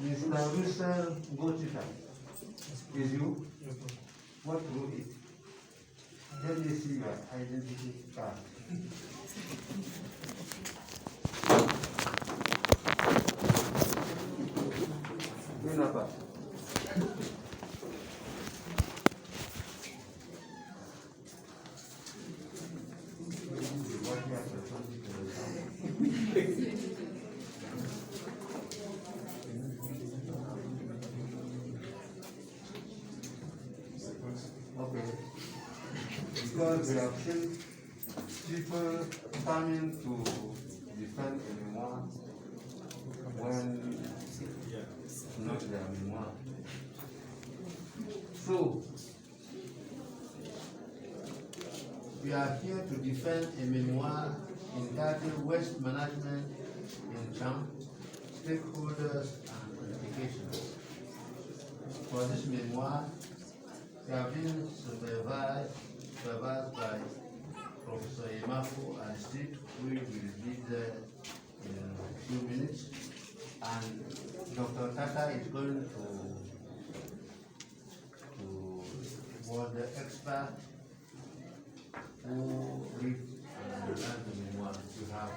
Mr. Russell Gotika, is you? What group it? Let me see your identity card. Number. Okay. Because we have seen people coming to defend anymore when not their memoir. So, we are here to defend a memoir entitled Waste Management in Cham, Stakeholders and Implications. For this memoir, we have been supervised by Professor Yemako and Steve, who will read in a few minutes. And Dr. Tata is going to was the expert who read and understand the memoir. You have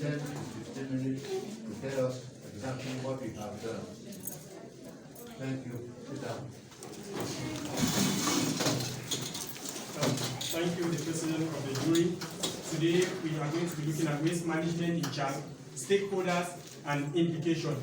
10 to 15 minutes to tell us exactly what we have done. Thank you. Sit down. Thank you, the President of the jury. Today we are going to be looking at waste management in Cham, stakeholders and implication.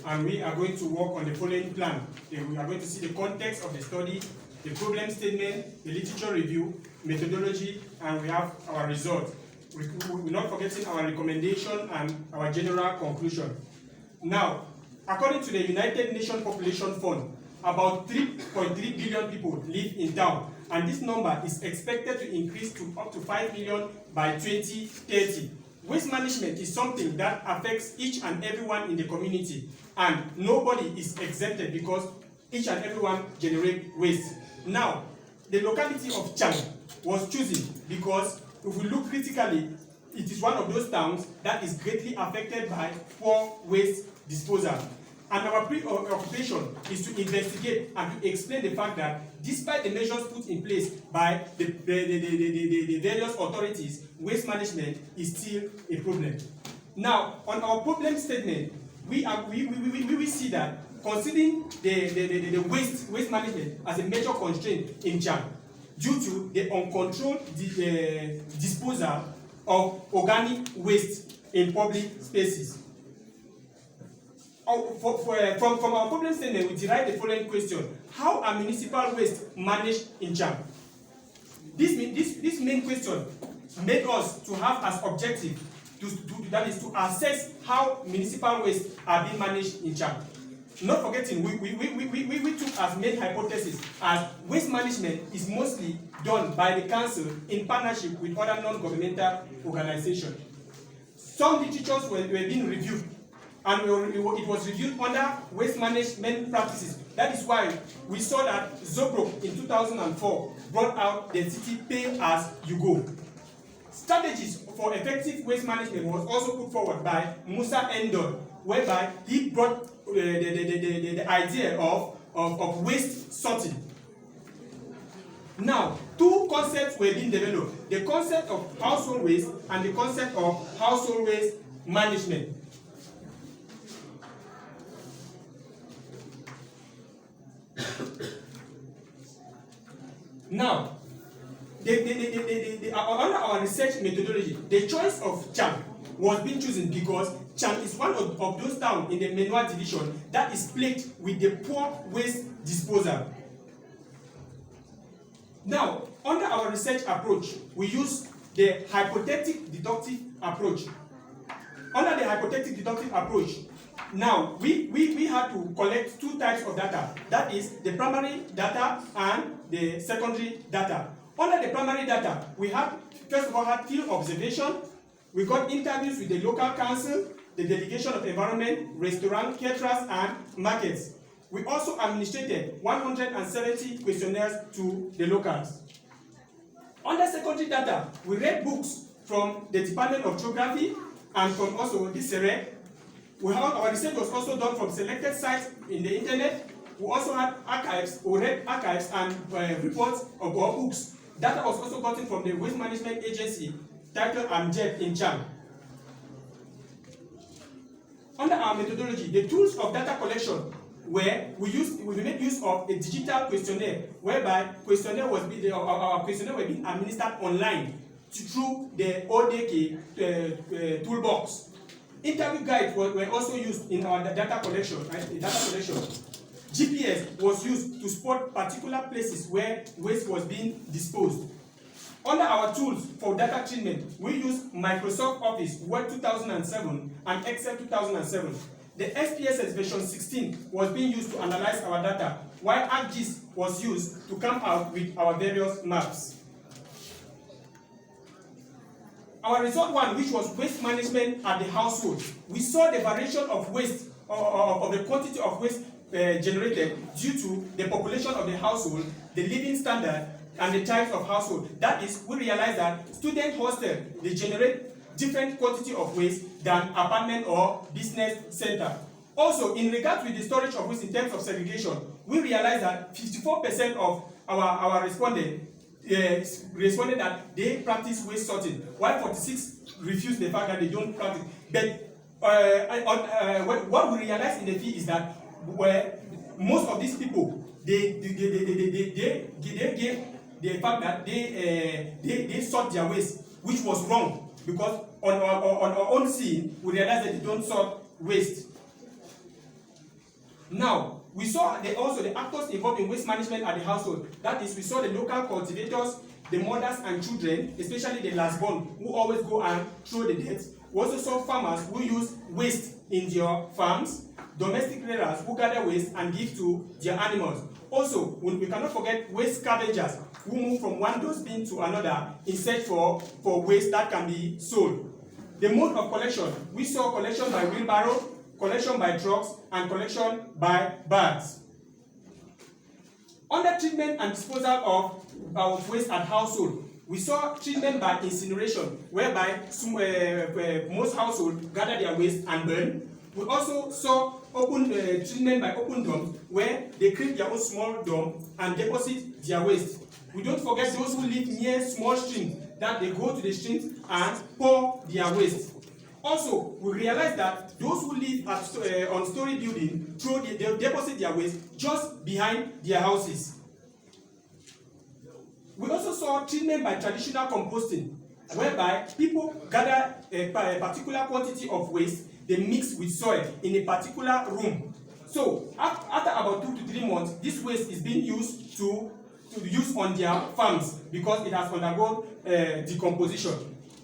And we are going to work on the following plan. We are going to see the context of the study, the problem statement, the literature review, methodology, and we have our result. We're not forgetting our recommendation and our general conclusion. Now, according to the United Nations Population Fund, about 3.3 billion people live in town, and this number is expected to increase to up to 5 million by 2030. Waste management is something that affects each and everyone in the community, and nobody is exempted because each and everyone generates waste. Now, the locality of Cham was chosen because if we look critically, it is one of those towns that is greatly affected by poor waste disposal. And our preoccupation is to investigate and to explain the fact that despite the measures put in place by the various authorities, waste management is still a problem. Now, on our problem statement, we see that considering the waste management as a major constraint in Cham, due to the uncontrolled disposal of organic waste in public spaces. From our problem statement, we derive the following question: how are municipal waste managed in Cham? This main question made us to have as objective that is to assess how municipal waste are being managed in Cham. Not forgetting, we took as main hypothesis as waste management is mostly done by the council in partnership with other non-governmental organizations. Some literatures were being reviewed, and it was reviewed under waste management practices. That is why we saw that Zobro in 2004 brought out the city pay as you go. Strategies for effective waste management was also put forward by Musa Endon, whereby he brought the idea of waste sorting. Now, two concepts were being developed: the concept of household waste and the concept of household waste management. Now, under our research methodology, the choice of Cham was being chosen because Cham is one of those towns in the Menua division that is plagued with the poor waste disposal. Now, under our research approach, we use the hypothetic deductive approach. Under the hypothetic deductive approach, now we had to collect two types of data. That is the primary data and the secondary data. Under the primary data, we had first of all had field observation. We got interviews with the local council, the delegation of environment, restaurant, caterers, and markets. We also administrated 170 questionnaires to the locals. Under secondary data, we read books from the Department of Geography and from also the SERE. Our research was also done from selected sites in the internet. We also had archives, or read archives and reports or books. Data was also gotten from the Waste Management Agency titled AMJET in Cham. Under our methodology, the tools of data collection where we made use of a digital questionnaire, whereby our questionnaire was being administered online through the ODK toolbox. Interview guides were also used in our data collection. GPS was used to spot particular places where waste was being disposed. Under our tools for data treatment, we use Microsoft Office Word 2007 and Excel 2007. The SPSS version 16 was being used to analyze our data, while ArcGIS was used to come out with our various maps. Our result one, which was waste management at the household, we saw the variation of waste, of the quantity of waste generated due to the population of the household, the living standard, and the types of household. That is, we realize that student hostel, they generate different quantity of waste than apartment or business center. Also, in regards with the storage of waste in terms of segregation, we realize that 54% of our respondents responded that they practice waste sorting, while 46 refused the fact that they don't practice. But what we realize in the field is that most of these people, they gave the fact that they sort their waste, which was wrong, because on our own scene, we realized that they don't sort waste. Now, we saw also the actors involved in waste management at the household. That is, we saw the local cultivators, the mothers and children, especially the last born, who always go and throw the dirt. We also saw farmers who use waste in their farms, domestic clearers who gather waste and give to their animals. Also, we cannot forget waste scavengers who move from one dustbin to another in search for waste that can be sold. The mode of collection, we saw collection by wheelbarrow, collection by trucks, and collection by bags. Under treatment and disposal of waste at household, we saw treatment by incineration, whereby most households gather their waste and burn. We also saw treatment by open dumps, where they create their own small dump and deposit their waste. We don't forget those who live near small streams, that they go to the streams and pour their waste. Also, we realize that those who live on story building, they deposit their waste just behind their houses. We also saw treatment by traditional composting, whereby people gather a particular quantity of waste, they mix with soil in a particular room. So, after about 2 to 3 months, this waste is being used to use on their farms because it has undergone decomposition.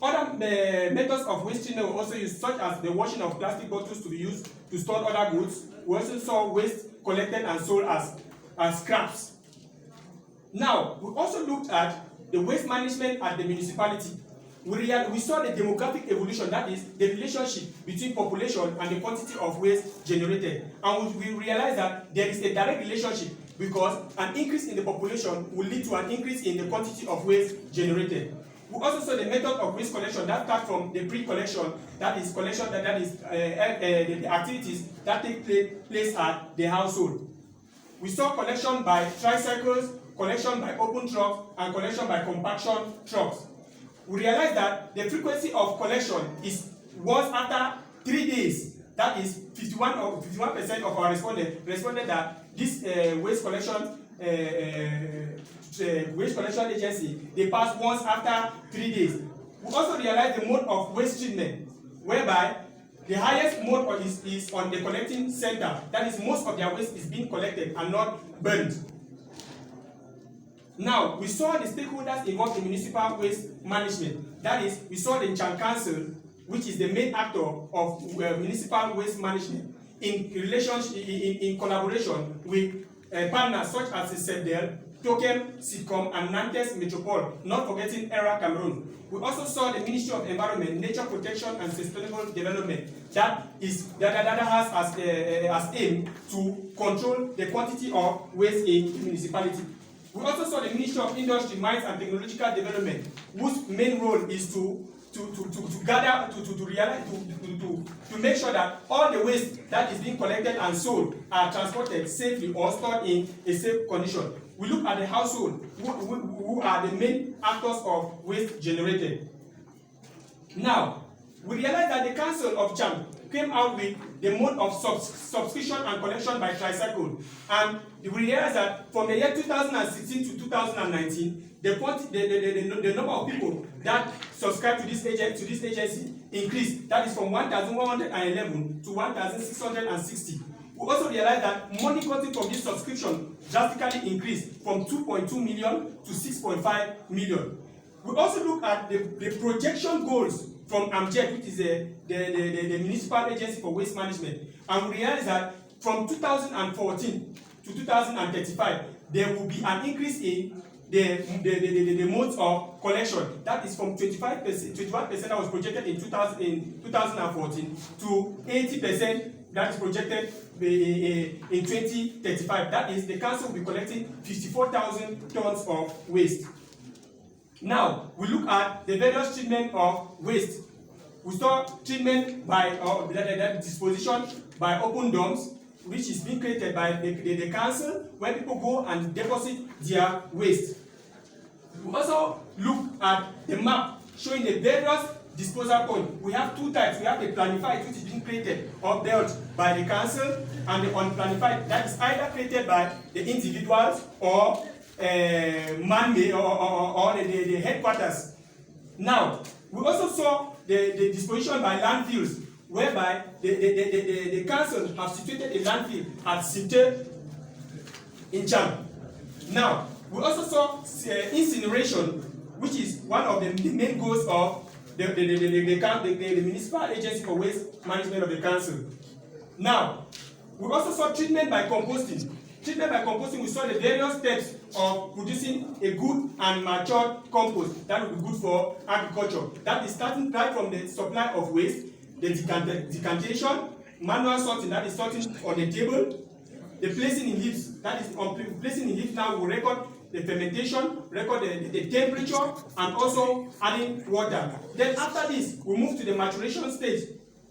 Other methods of waste treatment were also used, such as the washing of plastic bottles to be used to store other goods. We also saw waste collected and sold as scraps. Now, we also looked at the waste management at the municipality. We saw the demographic evolution, that is, the relationship between population and the quantity of waste generated. And we realized that there is a direct relationship, because an increase in the population will lead to an increase in the quantity of waste generated. We also saw the method of waste collection that starts from the pre-collection, that is collection, the activities that take place at the household. We saw collection by tricycles, collection by open trucks, and collection by compaction trucks. We realized that the frequency of collection is once after 3 days. That is 51% of our responded that this waste collection agency, they pass once after 3 days. We also realized the mode of waste treatment, whereby the highest mode is on the collecting center. That is, most of their waste is being collected and not burned. Now, we saw the stakeholders involved in municipal waste management. That is, we saw the Cham Council, which is the main actor of municipal waste management, in collaboration with partners such as the SEPDEL, Tokem, Sitcom, and Nantes Metropole, not forgetting ERA Cameroon. We also saw the Ministry of Environment, Nature Protection and Sustainable Development that has as aim to control the quantity of waste in the municipality. We also saw the Ministry of Industry, Mines and Technological Development, whose main role is to to gather, to realize, to make sure that all the waste that is being collected and sold are transported safely or stored in a safe condition. We look at the household, who are the main actors of waste generated. Now, we realize that the Council of Cham came out with the mode of subscription and collection by tricycle, and we realize that from the year 2016 to 2019, the number of people that subscribe to this agency increased. That is from 1,111 to 1,660. We also realize that money gotten from this subscription drastically increased from 2.2 million to 6.5 million. We also look at the projection goals from AMJET, which is the Municipal Agency for Waste Management, and we realize that from 2014 to 2035, there will be an increase in the modes of collection. That is from 25%, 21% that was projected in 2014 to 80% that is projected in 2035. That is, the council will be collecting 54,000 tons of waste. Now, we look at the various treatment of waste. We saw treatment by disposition by open dumps, which is being created by the council, where people go and deposit their waste. We also look at the map showing the various disposal points. We have two types. We have the planified, which is being created or built by the council, and the unplanified, that is either created by the individuals or man-made or the headquarters. Now, we also saw the disposition by landfills, whereby the council have situated a landfill at Sinte in Cham. Now, we also saw incineration, which is one of the main goals of the Municipal Agency for Waste Management of the council. Now, we also saw treatment by composting. Treatment by composting, we saw the various steps of producing a good and matured compost that will be good for agriculture. That is starting right from the supply of waste, the decantation, manual sorting, that is sorting on the table, the placing in heaps, that is placing in heaps now will record the fermentation, record the temperature, and also adding water. Then after this, we move to the maturation stage,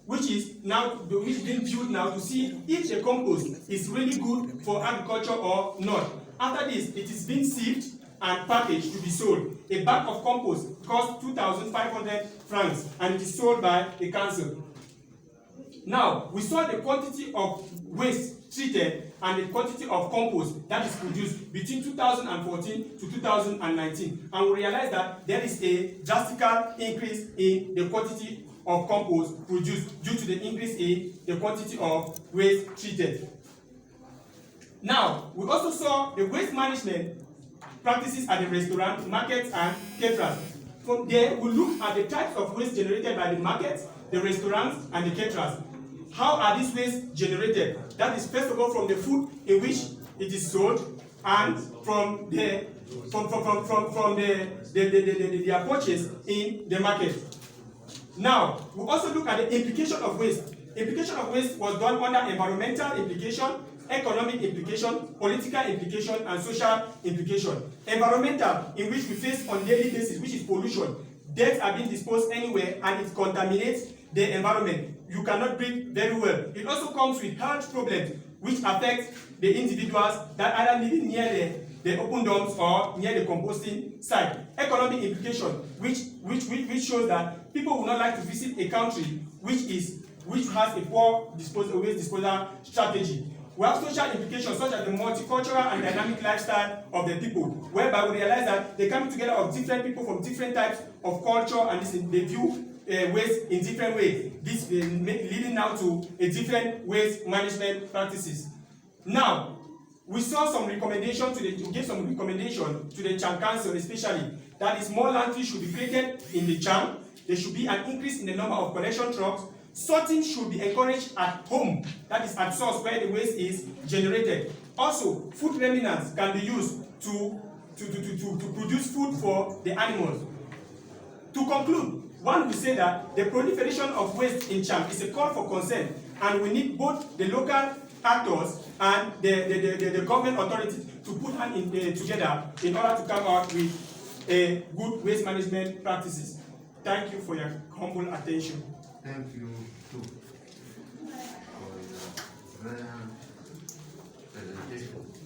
which is being viewed now to see if the compost is really good for agriculture or not. After this, it is being sieved and packaged to be sold. A bag of compost costs 2,500 francs, and it is sold by the council. Now, we saw the quantity of waste treated and the quantity of compost that is produced between 2014 to 2019, and we realized that there is a drastic increase in the quantity of compost produced due to the increase in the quantity of waste treated. Now, we also saw the waste management practices at the restaurant, markets, and caterers. From there, we look at the types of waste generated by the markets, the restaurants, and the caterers. How are these waste generated? That is, first of all, from the food in which it is sold, and from their purchase in the market. Now, we also look at the implication of waste. Implication of waste was done under environmental implication, economic implication, political implication, and social implication. Environmental, in which we face on a daily basis, which is pollution. Deaths are being disposed anywhere, and it contaminates the environment. You cannot breathe very well. It also comes with health problems, which affect the individuals that are living near the open dumps or near the composting site. Economic implication, which shows that people would not like to visit a country which has a poor waste disposal strategy. We have social implications such as the multicultural and dynamic lifestyle of the people, whereby we realize that they come together of different people from different types of culture, and they view waste in different ways. This leading now to a different waste management practices. Now, we saw some recommendation to the Cham Council, especially that is more landfill should be created in the Cham. There should be an increase in the number of collection trucks. Sorting should be encouraged at home, that is at source where the waste is generated. Also, food remnants can be used to produce food for the animals. To conclude, one will say that the proliferation of waste in Cham is a call for concern, and we need both the local actors and the government authorities to put hands together in order to come out with good waste management practices. Thank you for your humble attention. Thank you too for your brilliant presentation.